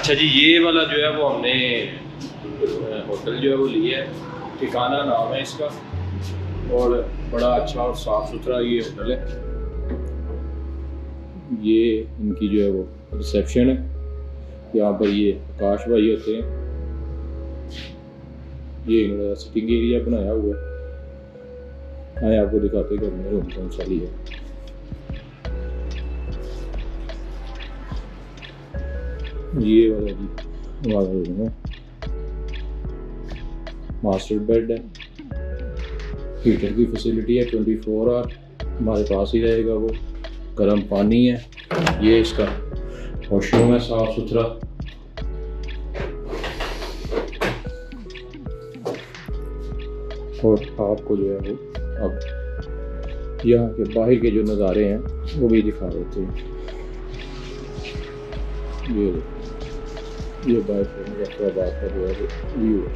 अच्छा जी, ये वाला जो है वो हमने होटल जो है वो लिया है, ठिकाना नाम है इसका, और बड़ा अच्छा और साफ़ सुथरा ये होटल है। ये इनकी जो है वो रिसेप्शन है, यहाँ पर ये आकाश भाई होते हैं। ये इन्होंने सिटिंग एरिया बनाया हुआ है। आए आपको दिखाते हैं कि हमने रूम कौन सा लिया है। ये वाला जी वाला रूम है, मास्टर बेड है, हीटर की फैसिलिटी है, 24 आवर हमारे पास ही रहेगा वो। गर्म पानी है, ये इसका वॉशरूम है साफ सुथरा। और आपको जो है वो अब यहाँ के बाहर के जो नज़ारे हैं वो भी दिखा देते हैं। ये बाहर से मुजफ्फराबाद का जो है व्यू है।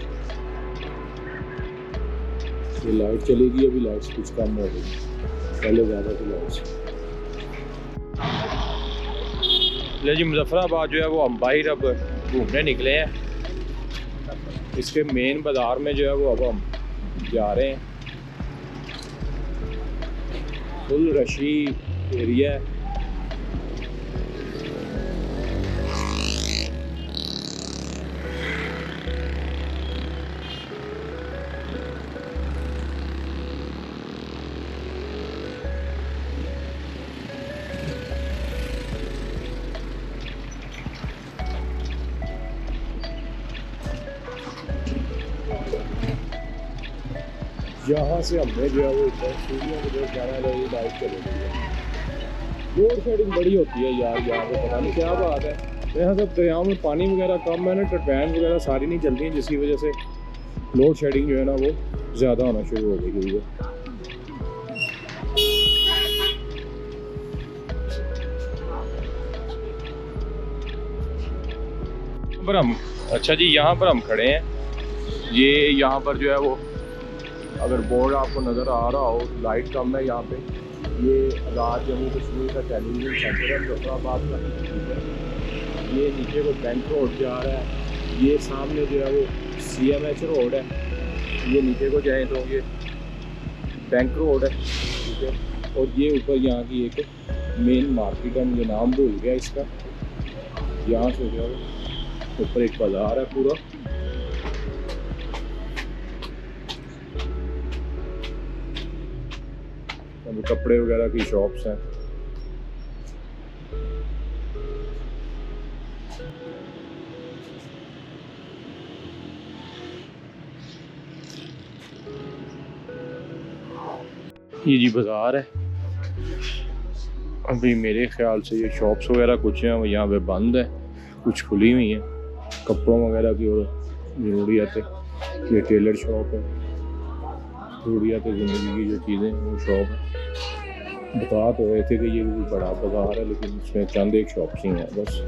ये लाइट चलेगी, अभी लाइट्स कुछ कम हो गई, पहले ज़्यादा थी लाइट्स। ले जी, मुजफ्फराबाद जो है वो हम बाहर अब घूमने निकले हैं। इसके मेन बाज़ार में जो है वो अब हम जा रहे हैं। फुल रशी एरिया है। यहाँ से हमने जो है वो सीढ़ियों की तरफ जाना है, ये बाइक चले गई है। रोड शेडिंग बड़ी होती है यार यहाँ पे, पता नहीं क्या बात है। यहाँ सब दरियाओं में पानी वगैरह कम है ना, टर्बैन वगैरह सारी नहीं चलती हैं, जिसकी वजह से लोड शेडिंग जो है ना वो ज़्यादा होना शुरू हो गई है। पर हम अच्छा जी, यहाँ पर हम खड़े हैं। ये यहाँ पर जो है वो अगर बोर्ड आपको नज़र आ रहा हो, लाइट कम है यहाँ पे। ये आज़ाद जम्मू कश्मीर का टेलीविज़न सेंटर है मुजफ्फराबाद का। ये नीचे को बैंक रोड जा रहा है, ये सामने जो है वो CMH रोड है। ये नीचे को जाए तो ये बैंक रोड है, ठीक है। और ये ऊपर यहाँ की एक मेन मार्केट है, मुझे नाम भूल गया इसका। यहाँ से जो है ऊपर एक बाज़ार है पूरा। कपड़े वगैरह की शॉप्स हैं। ये जी बाज़ार है। अभी मेरे ख्याल से ये शॉप्स वगैरह कुछ हैं वो यहाँ पे बंद है, कुछ खुली हुई हैं कपड़ों वगैरह की और ज़रूरियात। ये टेलर शॉप है, ज़रूरियात ज़िंदगी की जो चीज़ें हैं वो शॉप है। बता तो रहे थे कि ये भी बड़ा बाज़ार है, लेकिन इसमें चंद एक शॉप्स ही हैं बस।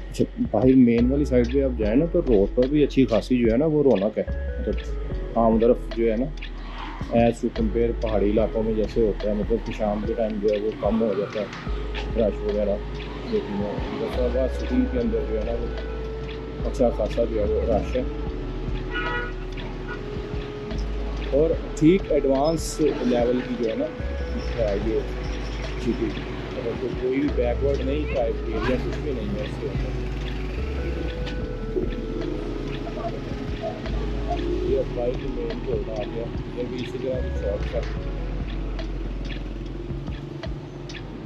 अच्छा, बाहर मेन वाली साइड पे आप जाए ना तो रोड पर भी अच्छी खासी जो है ना वो रौनक है। मतलब आम तरफ जो है ना, एज टू कम्पेयर पहाड़ी इलाकों में जैसे होता है, मतलब कि शाम के टाइम जो है वो कम हो जाता है रश वगैरह। लेकिन मुजफ्फराबाद सिटी के अंदर जो है ना वो अच्छा खासा जो है वो रश है। और ठीक एडवांस लेवल की जो है ना ये सिटी, मतलब तो कोई भी बैकवर्ड नहीं, टाइप एरिया कुछ भी नहीं है इसके अंदर। ये अप्लाई की मेन रोड आ गया, ये भी इसी तरह की शॉप है,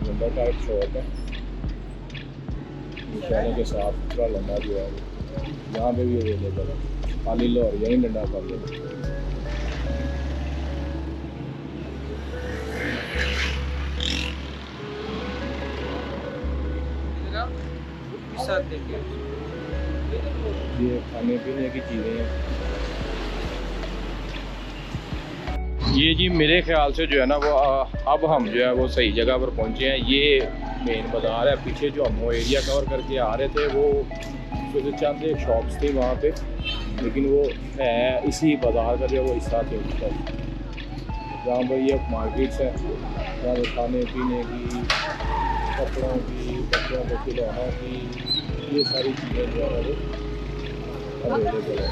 लंबा टाइप शॉप है। निशाने के साफ सुथरा लंबा जो है यहाँ पे भी अवेलेबल है, खाली लो और यहीं डंडा कर लो। ये खाने पीने की चीज़ें हैं। ये जी मेरे ख्याल से जो है ना वो अब हम जो है वो सही जगह पर पहुँचे हैं। ये मेन बाज़ार है। पीछे जो हम वो एरिया कवर करके आ रहे थे वो चंद एक शॉप्स थी वहाँ पे, लेकिन वो है इसी बाज़ार का जो है वो हिस्सा थे उसका, जहाँ पर ये मार्केट्स है, जहाँ पर खाने पीने की, कपड़ों की, बच्चों के खिलौनों की, ये सारी चीज़ें जो है वो अवेलेबल है।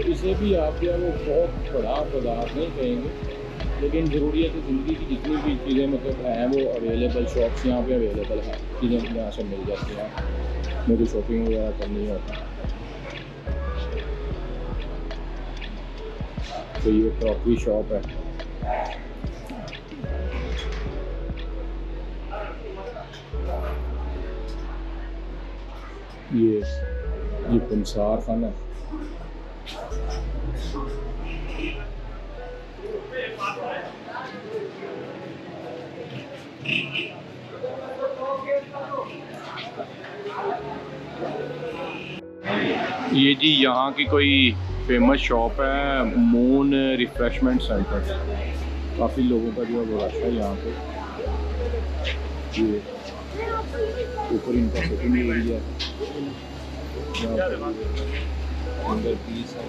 इसे भी आप जो है वो बहुत बड़ा बाजार नहीं कहेंगे, लेकिन ज़रूरियत ज़िंदगी की जितनी भी चीज़ें मतलब हैं वो अवेलेबल शॉप्स यहाँ पे अवेलेबल हैं, चीज़ें यहाँ से मिल जाती हैं, मुझे शॉपिंग वगैरह करनी होती है। तो ये क्रॉकरी शॉप है। ये पंसार खाना है। ये जी यहाँ की कोई फेमस शॉप है, मून रिफ्रेशमेंट सेंटर। काफ़ी लोगों का जो है वो रश है यहाँ पे। ये ऊपर इनका सेटिंग एरिया अंदर पीस है।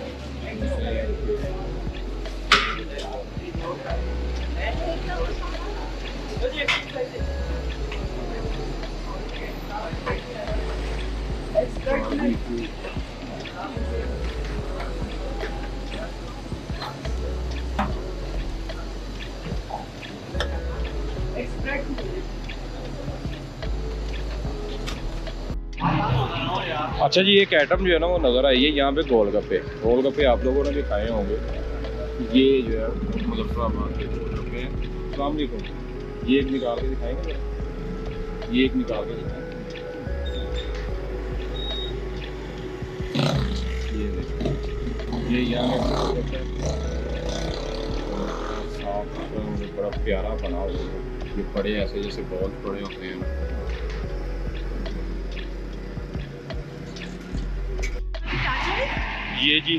अच्छा जी, एक आइटम जो है ना वो नज़र आई है यहाँ पे, गोलगप्पे आप लोगों ने भी खाए होंगे। ये जो है मुजफ्फराबाद के गोलगप्पे हैं। अस्सलाम वालेकुम। ये एक निकाल के दिखाएंगे, ये एक निकाल के दिखाएंगे। ये यहाँ साफ बड़ा प्यारा बना हुआ है। ये बड़े ऐसे जैसे बॉल पड़े होते हैं। ये जी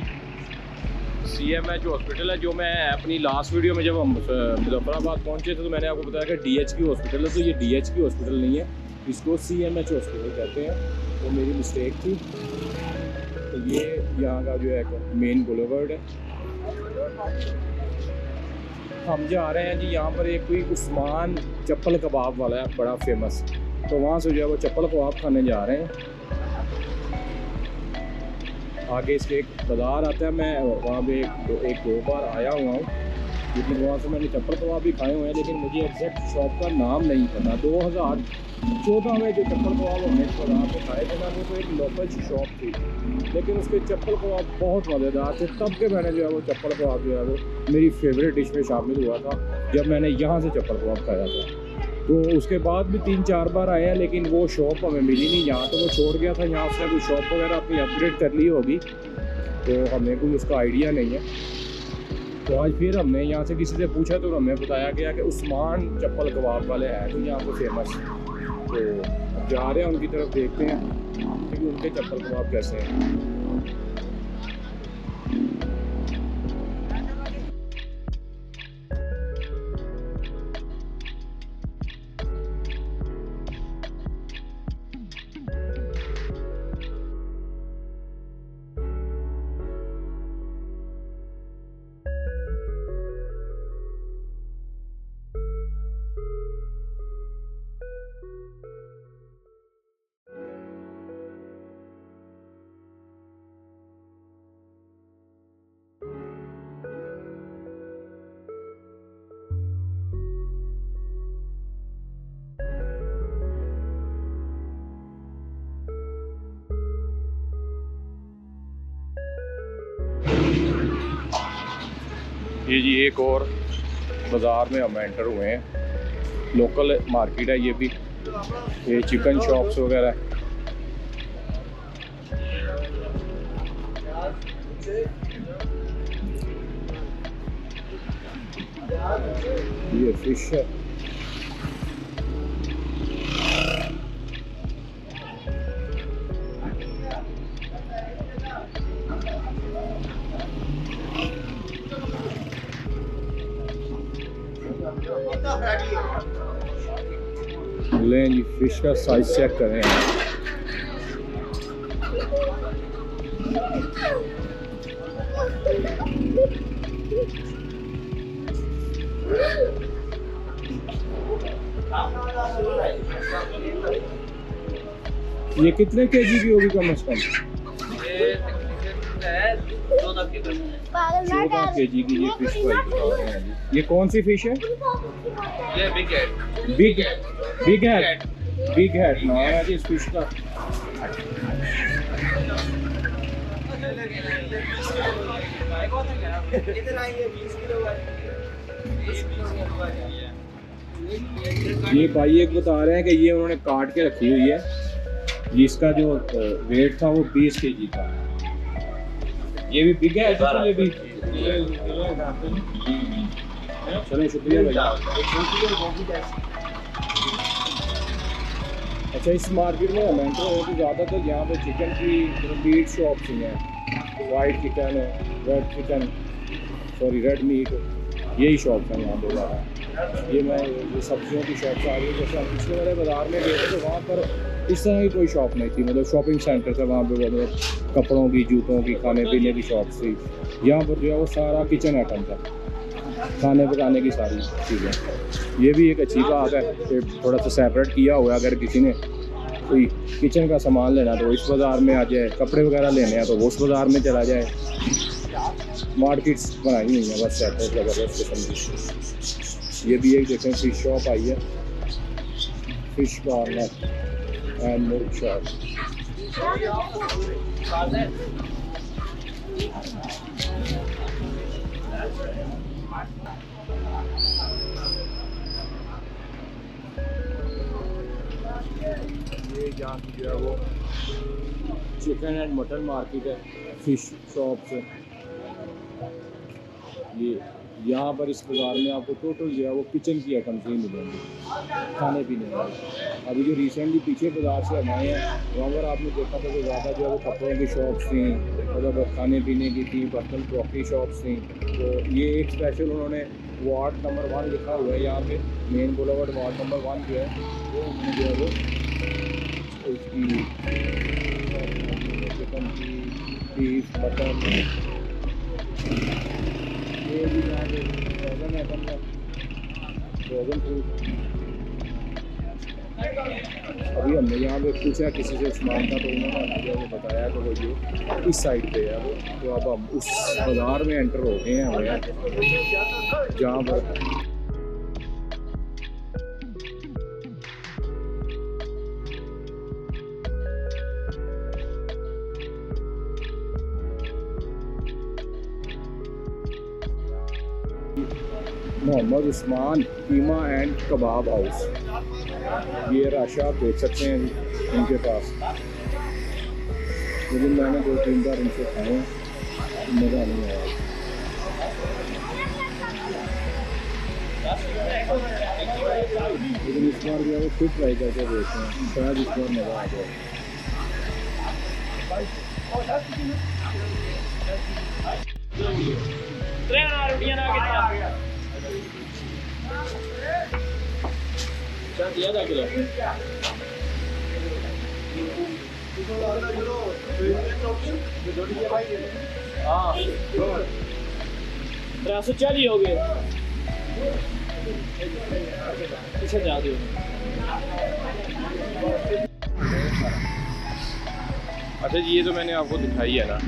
CMH हॉस्पिटल है, जो मैं अपनी लास्ट वीडियो में जब हम मुजफ्फराबाद पहुंचे थे तो मैंने आपको बताया कि DHQ हॉस्पिटल है। तो ये DHQ हॉस्पिटल नहीं है, इसको CMH हॉस्पिटल कहते हैं। तो मेरी मिस्टेक थी। तो ये यहाँ का जो है एक मेन बुलेवर्ड है। हम जा रहे हैं जी, यहाँ पर एक कोई उस्मान चप्पल कबाब वाला है बड़ा फेमस, तो वहाँ से जो है वो चप्पल कबाब खाने जा रहे हैं। आगे इसके एक बाज़ार आता है, मैं वहाँ पे एक दो बार आया हुआ हूँ, लेकिन वहाँ से मैंने चप्पल कबाब भी खाए हुए हैं, लेकिन मुझे एग्जैक्ट शॉप का नाम नहीं पता। 2014 में जो चप्पल कबाब हमने इस बाज़ार पे खाए थे ना, वो तो एक लोकल शॉप थी, लेकिन उसके चप्पल कबाब बहुत मज़ेदार थे। तब के मैंने जो है वो चप्पल कबाब जो है वो मेरी फेवरेट डिश में शामिल हुआ था, जब मैंने यहाँ से चप्पल कबाब खाया था। तो उसके बाद भी 3-4 बार आए हैं, लेकिन वो शॉप हमें मिली नहीं। यहाँ तो वो छोड़ गया था, यहाँ उसने कोई शॉप वगैरह अपनी अपग्रेड कर ली होगी, तो हमें कोई उसका आइडिया नहीं है। तो आज फिर हमने यहाँ से किसी से पूछा तो हमें बताया गया कि उस्मान चप्पल कबाब वाले हैं तो यहाँ पर फेमस। तो जा रहे हैं उनकी तरफ, देखते हैं कि उनके चप्पल कबाब कैसे हैं। ये जी एक और बाज़ार में हम एंटर हुए हैं, लोकल मार्केट है ये भी, ये चिकन शॉप्स वगैरह। ये फिश है। लें जी, फिश का साइज चेक करें। ये कितने केजी की होगी कम से कम? 14 केजी की ये फिश फ्राई बता रहे हैं जी। ये कौन सी फिश है? ये big head. Big head. Big head नाम है जी इस फिश का। ये भाई एक बता रहे हैं कि ये उन्होंने काट के रखी हुई है। ये इसका जो वेट था वो 20 केजी था। ये भी बिग है ये भी। चलो शुक्रिया भैया। अच्छा, इस मार्केट में हम एंटर हुए तो ज़्यादातर यहाँ पे चिकन की मीट शॉप्स ही हैं। वाइट चिकन है, red chicken, sorry red meat, यही शॉप है यहाँ पे ज़्यादा। ये मैं ये सब्जियों की शॉप्स आ रही है। जैसे हम पिछले वाले बाज़ार में गए थे तो वहाँ पर इस तरह की कोई शॉप नहीं थी, मतलब शॉपिंग सेंटर था वहाँ पे, मतलब कपड़ों की, जूतों की, खाने पीने की शॉप्स थी। यहाँ पर जो है वो सारा किचन आइटम था, खाने पकाने की सारी चीज़ें। ये भी एक अच्छी बात है कि थोड़ा सा सेपरेट किया हुआ है। अगर किसी ने कोई किचन का सामान लेना तो इस बाज़ार में आ जाए, कपड़े वगैरह लेने हैं तो वो उस बाज़ार में चला जाए। मार्केट्स बनाई हुई हैं बस सेपरेट ज़बरदस्त किस्म की। ये भी एक देखें फिश शॉप आई है, fish corner and milk shop. ये यहाँ की जो है वो चिकन एंड मटन मार्केट है, फिश शॉप से। ये यहाँ पर इस बाज़ार में आपको टोटल जो है वो किचन की आइटम्स ही मिलेंगी, खाने पीने वाली। अभी जो रिसेंटली पीछे बाज़ार से हम आए हैं वहाँ पर आपने देखा था कि ज़्यादा जो है वो कपड़ों की शॉप्स थी, मतलब खाने पीने की थी, बर्तन क्रॉकरी शॉप्स थी। तो ये एक स्पेशल उन्होंने वार्ड नंबर 1 लिखा हुआ है यहाँ पे, मेन बुलेवार्ड वार्ड नंबर 1 जो है वो उन्होंने जो है वो उसकी चिकन की, बीफ, मटन, ये भी फ्रोजन आइटम है, फ्रोजन फूड। अभी हमने यहाँ पे पूछा किसी से सामान था तो उन्होंने मुझे वो बताया कि वो ये इस साइड पे है वो। तो अब हम उस बाज़ार में एंटर हो गए हैं हमें, जहाँ पर मोहम्मद उस्मान कीमा एंड कबाब हाउस। ये राशा आप देख सकते हैं इनके पास, लेकिन मैंने 2-3 बार इनसे खाए हैं, मज़ा नहीं आया। लेकिन इस बार जो है वो खुद ट्राई करके देखते हैं, शायद इस बार मज़ा आ जाए। दिया था किलो। हाँ 340 हो गए, पीछे जा दो। अच्छा जी, ये तो मैंने आपको दिखाई है ना,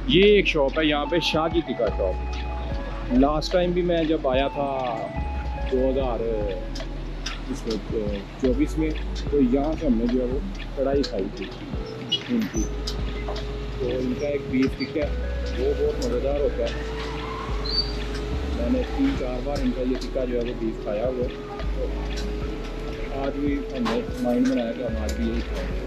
ये एक शॉप है यहाँ पे, Shahji tikka shop. Last time भी मैं जब आया था 2024 में, तो यहाँ से हमने जो है वो कढ़ाई खाई थी इनकी। तो इनका एक बीफ टिक्का वो बहुत मज़ेदार होता है। मैंने 3-4 बार इनका ये टिक्का जो है वो बीफ खाया हुआ है। तो आज भी हमने माइंड बनाया कि हम आज भी यही खाएंगे।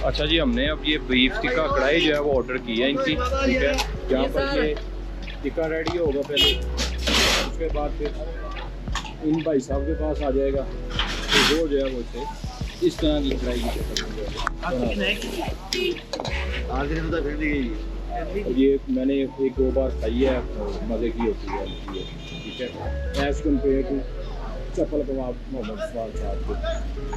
अच्छा जी, हमने अब ये बीफ टिक्का कढ़ाई जो है वो ऑर्डर की है इनकी, ठीक है। यहाँ पर ये टिक्का रेडी होगा पहले, उसके बाद फिर इन भाई साहब के पास आ जाएगा, तो वो जो है वो इसे इस तरह की कढ़ाई की शक्ल में आज दिन तो फिर भी ये मैंने एक दो बार खाई है, मज़े की होती है ये, ठीक है। एज़ कम्पेयर टू चप्पल कबाब मोहम्मद इकबाल साहब के,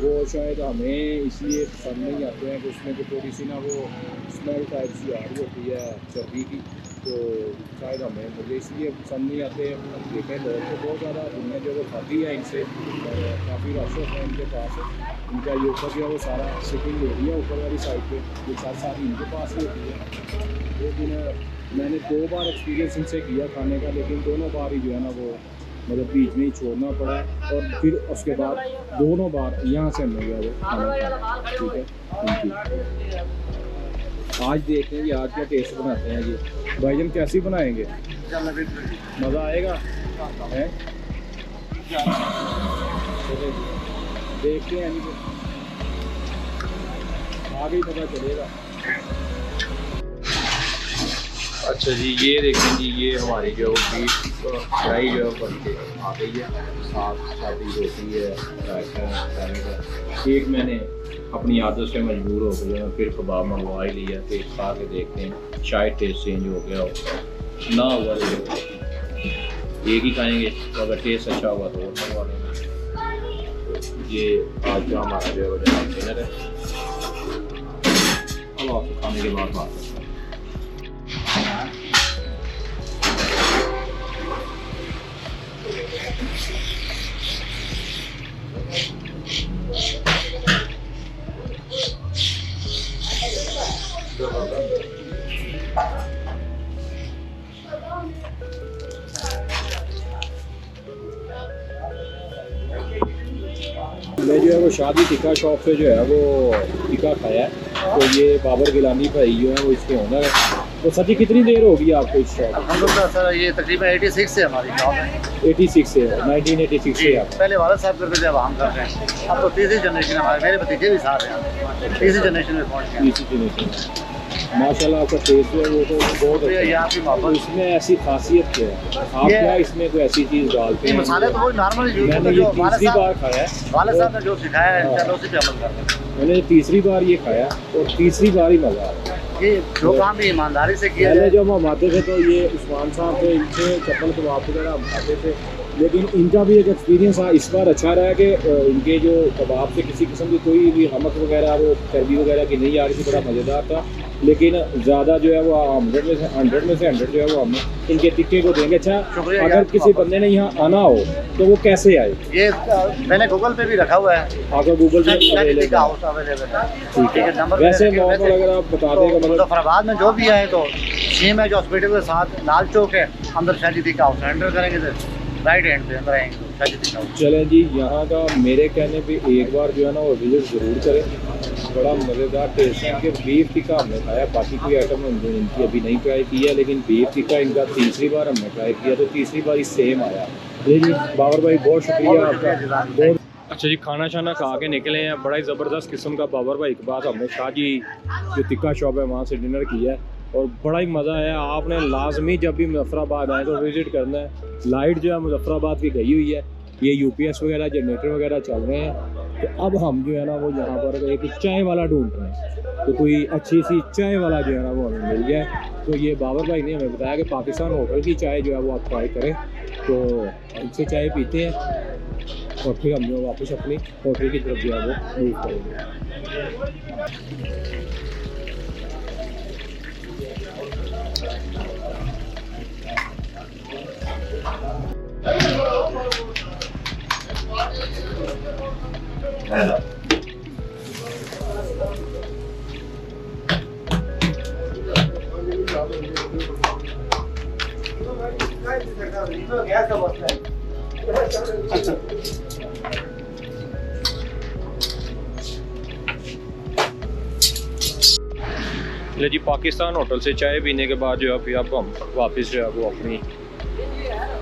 वो शायद हमें इसलिए पसंद नहीं आते हैं कि उसमें तो थोड़ी सी ना वो स्मेल टाइप सी आ रही होती है चर्बी की, तो शायद हमें मुझे इसलिए पसंद नहीं आते। देखें लोग तो बहुत ज़्यादा दुनिया जो वो खाती है इनसे, काफ़ी रश होता है इनके पास। इनका ये ऊपर जो है वो सारा सिटिंग हो रही है ऊपर वाली साइड पे, ये सारी इनके पास ही होती है। लेकिन मैंने 2 बार एक्सपीरियंस इनसे किया खाने का, लेकिन दोनों बार ही जो है ना वो मतलब बीच में ही छोड़ना पड़ा, और फिर उसके बाद दोनों बार यहाँ से हमने गया वो खाना खाया, ठीक है। आज देखते हैं कि आज क्या टेस्ट बनाते हैं ये भाईजान, कैसी बनाएंगे, मज़ा आएगा है। देखते हैं आगे ही पता चलेगा। अच्छा जी, ये देखें जी, ये हमारी जो बीफ फ्राई जो है बन के आ गई है, साथ सादी रोटी है, एक मैंने अपनी आदत से मजबूर हो गया, फिर कबाब मंगवा ही लिया, फिर खा के देखते हैं शायद टेस्ट चेंज हो गया हो ना हुआ तो एक ही खाएंगे, तो अगर टेस्ट अच्छा हुआ तो और मंगवा लेंगे। ये आज का हमारा जो है वो डिनर है। अब आपको खाने के बाद बात करते हैं। मैं जो है वो शादी टिक्का शॉप से जो है वो टिक्का खाया है, तो ये बाबर गिलानी भाई जो है वो इसके ओनर है। तो सर जी कितनी देर होगी आपको इस शॉप? अल्हम्दुलिल्लाह सर, ये तकरीबन 86 से हमारी शॉप है। 86 से 1986 से आप? पहले वाला साहब करते थे, अब हम कर रहे हैं। अब तो तीसरी जनरेशन हमारे, मेरे भतीजे भी साथ हैं, तीसरी जनरेशन में पहुँच गए। तीसरी जनरेशन माशाल्लाह आपका टेस्ट है वो तो बहुत अच्छा है। यहाँ की मोहब्बत, इसमें ऐसी खासियत क्या है, आप क्या इसमें कोई ऐसी चीज़ डालते हैं? मसाले तो वो नॉर्मल मैंने ये तीसरी बार खाया है, वाले साहब ने जो सिखाया है चलो उसी पे अमल कर रहे हैं। मैंने तीसरी बार ये खाया और तीसरी बार ही मज़ा आया। ये जो काम भी ईमानदारी से किया पहले है। जब हम आते थे तो ये उस्मान साहब थे, इनसे चप्पल कबाब वगैरह हम खाते थे, लेकिन इनका भी एक एक्सपीरियंस इस बार अच्छा रहा कि इनके जो कबाब से किसी किस्म की कोई भी हमक वगैरह वो चर्बी वगैरह की नहीं आ रही थी, बड़ा मज़ेदार था। लेकिन ज़्यादा जो है वो 100 में से 100 जो है वो हम इनके टिक्के को देंगे। अच्छा, अगर किसी बंदे ने यहाँ आना हो तो वो कैसे आए? ये मैंने गूगल पे भी रखा हुआ है, अगर गूगल पे अवेलेबल है, ठीक है। वैसे नॉर्मल अगर आप बता दें मतलब मुजफ्फराबाद में जो भी आए तो सेम है, जो हॉस्पिटल के साथ लाल चौक है, अंदर शादी टिक्का हाउस एंटर करेंगे तो राइट हैंड पे अंदर आएंगे तो शादी टिक्का हाउस। चलें जी, यहाँ का मेरे कहने पे एक बार जो है ना वो विजिट ज़रूर करें, बड़ा मज़ेदार टेस्ट है। इनके बीफ टिक्का हमने खाया, बाकी कोई आइटम हमने इनकी अभी नहीं ट्राई की है, लेकिन बीफ टिक्का इनका तीसरी बार हमने ट्राई किया तो तीसरी बार ही सेम आया। जी बाबर भाई बहुत शुक्रिया आपका, बहुत अच्छा जी। खाना शाना खा के निकले हैं, बड़ा ही ज़बरदस्त किस्म का बाबर भाई के बाद हमने शाहजी जो टिक्का शॉप है वहाँ से डिनर किया है और बड़ा ही मज़ा आया। आपने लाजमी जब भी मुजफ्फराबाद आए तो विज़िट करना है। लाइट जो है मुजफ्फराबाद की गई हुई है, ये UPS वगैरह जनरेटर वगैरह चल रहे हैं, तो अब हम जो है ना वो यहाँ पर एक चाय वाला ढूंढ रहे हैं, तो कोई अच्छी सी चाय वाला जो है ना वो हमें मिल गया। तो ये बाबर भाई ने हमें बताया कि पाकिस्तान होटल की चाय जो है वो आप ट्राई करें, तो इनसे चाय पीते हैं और फिर हम जो वापस अपनी होटल की तरफ जो है वो मूव करेंगे। ले जी, पाकिस्तान होटल से चाय पीने के बाद जो है फिर अब हम वापस जो है वो अपनी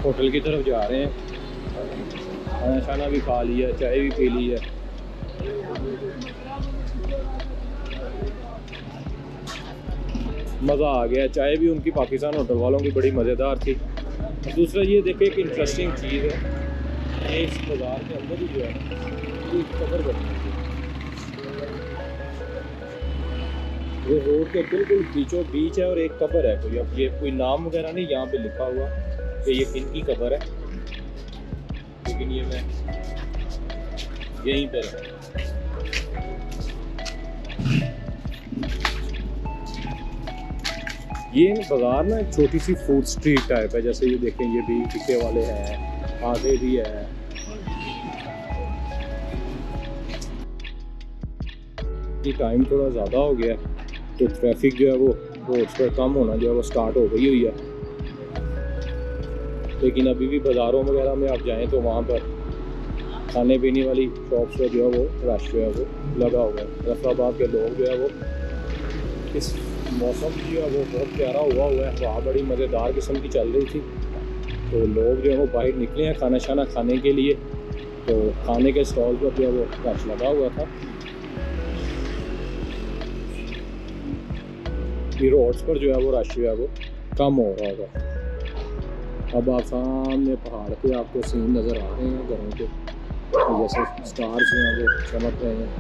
होटल की तरफ जा रहे हैं। खाना शाना भी खा लिया, चाय भी पी ली है। मज़ा आ गया। चाय भी उनकी पाकिस्तान होटल वालों की बड़ी मज़ेदार थी। दूसरा ये देखे एक इंटरेस्टिंग चीज़ है, इस बाज़ार के अंदर ही जो है कबर बनी थी। ये रोड के बिल्कुल बीचों बीच है और एक कब्र है कोई। अब ये कोई नाम वगैरह नहीं यहाँ पे लिखा हुआ कि ये किनकी कब्र है, लेकिन ये मैं यहीं पर है। ये बाजार ना एक छोटी सी फूड स्ट्रीट टाइप है, जैसे ये देखें ये भी टिक्के वाले हैं, आगे भी है। ये टाइम थोड़ा ज़्यादा हो गया तो ट्रैफिक जो है वो रोड्स पर कम होना जो है वो स्टार्ट हो गई हुई है, लेकिन अभी भी बाज़ारों वगैरह में आप जाएं तो वहाँ पर खाने पीने वाली शॉप्स पर जो है वो रश जो है वो लगा हुआ है। रफाबाद के लोग जो है वो इस मौसम जो है वो बहुत प्यारा हुआ है, हवा बड़ी मज़ेदार किस्म की चल रही थी, तो लोग जो है वो बाहर निकले हैं खाना शाना खाने के लिए। तो खाने के स्टॉल पर जो है वो रश लगा हुआ था। ये रोड्स पर जो है वो रश जो है वो कम हो रहा होगा। अब आप सामने पहाड़ पे आपको सीन नज़र आ रहे हैं घरों के, जैसे स्टार्स जो हैं वो चमक रहे हैं।